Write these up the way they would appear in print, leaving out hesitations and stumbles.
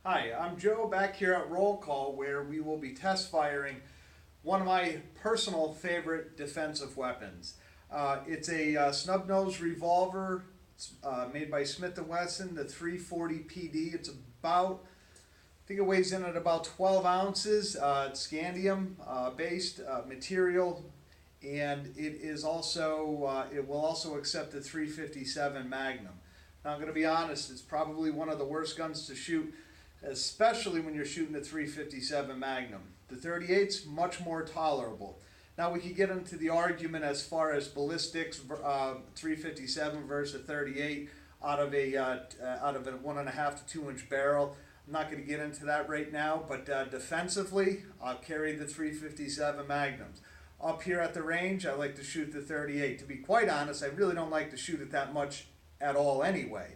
Hi, I'm Joe back here at Roll Call where we will be test firing one of my personal favorite defensive weapons. It's a snub-nosed revolver. It's made by Smith & Wesson, the 340 PD. It's about, I think it weighs in at about 12 ounces. It's scandium based material, and it is also, it will also accept the 357 Magnum. Now I'm going to be honest, it's probably one of the worst guns to shoot, especially when you're shooting the 357 Magnum. The 38's much more tolerable. Now we could get into the argument as far as ballistics, 357 versus a 38 out of a 1.5 to 2 inch barrel. I'm not going to get into that right now, but defensively, I'll carry the 357 Magnums. Up here at the range, I like to shoot the 38. To be quite honest, I really don't like to shoot it that much at all anyway.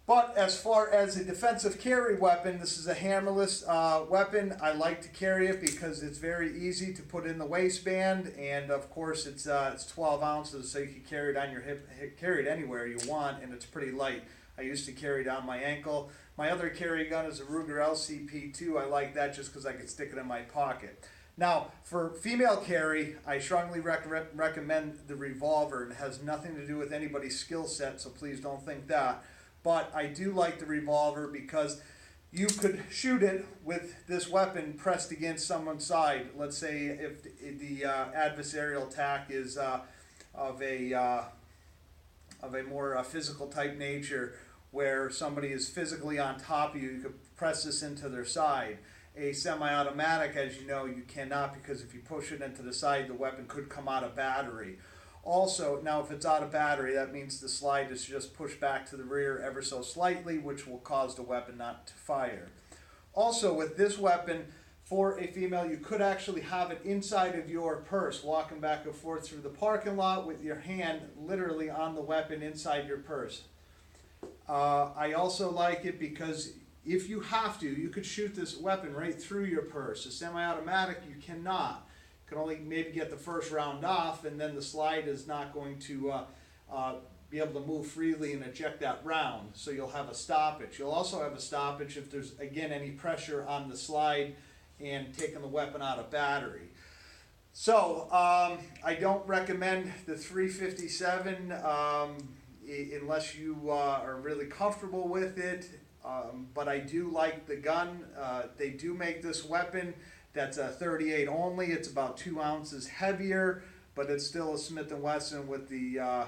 But as far as a defensive carry weapon, this is a hammerless weapon. I like to carry it because it's very easy to put in the waistband, and of course it's 12 ounces, so you can carry it on your hip, carry it anywhere you want, and it's pretty light. I used to carry it on my ankle. My other carry gun is a Ruger LCP2. I like that just because I can stick it in my pocket. Now, for female carry, I strongly recommend the revolver. It has nothing to do with anybody's skill set, so please don't think that. But I do like the revolver because you could shoot it with this weapon pressed against someone's side. Let's say if the adversarial attack is of a more physical type nature, where somebody is physically on top of you, you could press this into their side. A semi-automatic, as you know, you cannot, because if you push it into the side, the weapon could come out of battery. Also, now if it's out of battery, that means the slide is just pushed back to the rear ever so slightly, which will cause the weapon not to fire. Also, with this weapon, for a female, you could actually have it inside of your purse, walking back and forth through the parking lot with your hand literally on the weapon inside your purse. I also like it because if you have to, you could shoot this weapon right through your purse. A semi-automatic, you cannot. You can only maybe get the first round off, and then the slide is not going to be able to move freely and eject that round, so you'll have a stoppage. You'll also have a stoppage if there's, again, any pressure on the slide and taking the weapon out of battery. So, I don't recommend the 357 unless you are really comfortable with it. But I do like the gun. They do make this weapon that's a 38 only. It's about 2 ounces heavier, but it's still a Smith & Wesson with the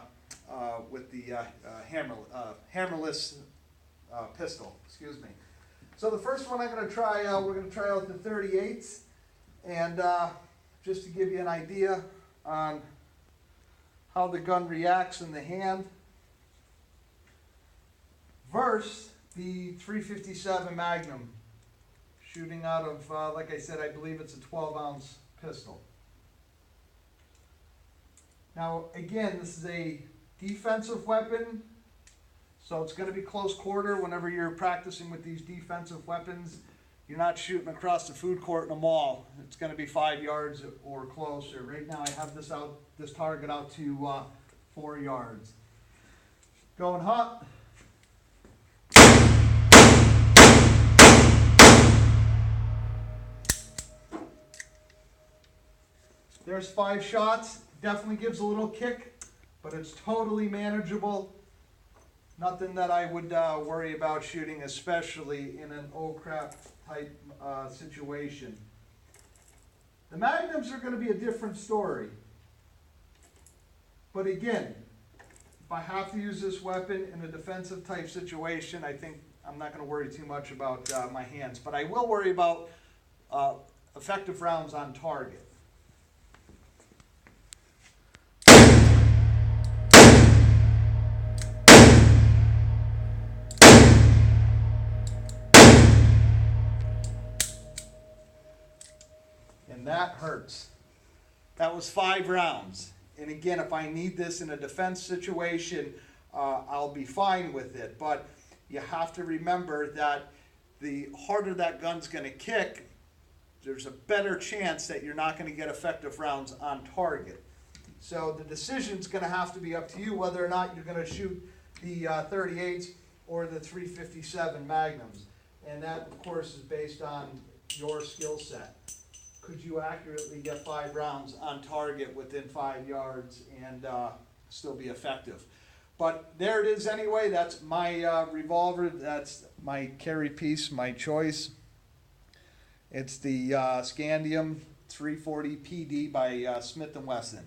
hammerless pistol. Excuse me. So the first one I'm going to try, we're going to try out the 38s, and just to give you an idea on how the gun reacts in the hand versus the 357 Magnum, shooting out of, like I said, I believe it's a 12-ounce pistol. Now, again, this is a defensive weapon, so it's going to be close quarter whenever you're practicing with these defensive weapons. You're not shooting across the food court in a mall. It's going to be 5 yards or closer. Right now, I have this target out to 4 yards. Going hot. There's 5 shots. Definitely gives a little kick, but it's totally manageable. Nothing that I would worry about shooting, especially in an oh crap type situation. The Magnums are going to be a different story. But again, if I have to use this weapon in a defensive type situation, I think I'm not going to worry too much about my hands. But I will worry about effective rounds on target. And that hurts. That was 5 rounds. And again, if I need this in a defense situation, I'll be fine with it. But you have to remember that the harder that gun's going to kick, there's a better chance that you're not going to get effective rounds on target. So the decision's going to have to be up to you whether or not you're going to shoot the 38s or the 357 Magnums. and that, of course, is based on your skill set. Could you accurately get 5 rounds on target within 5 yards and still be effective? But there it is anyway. That's my revolver. That's my carry piece, my choice. It's the Scandium 340 PD by Smith & Wesson.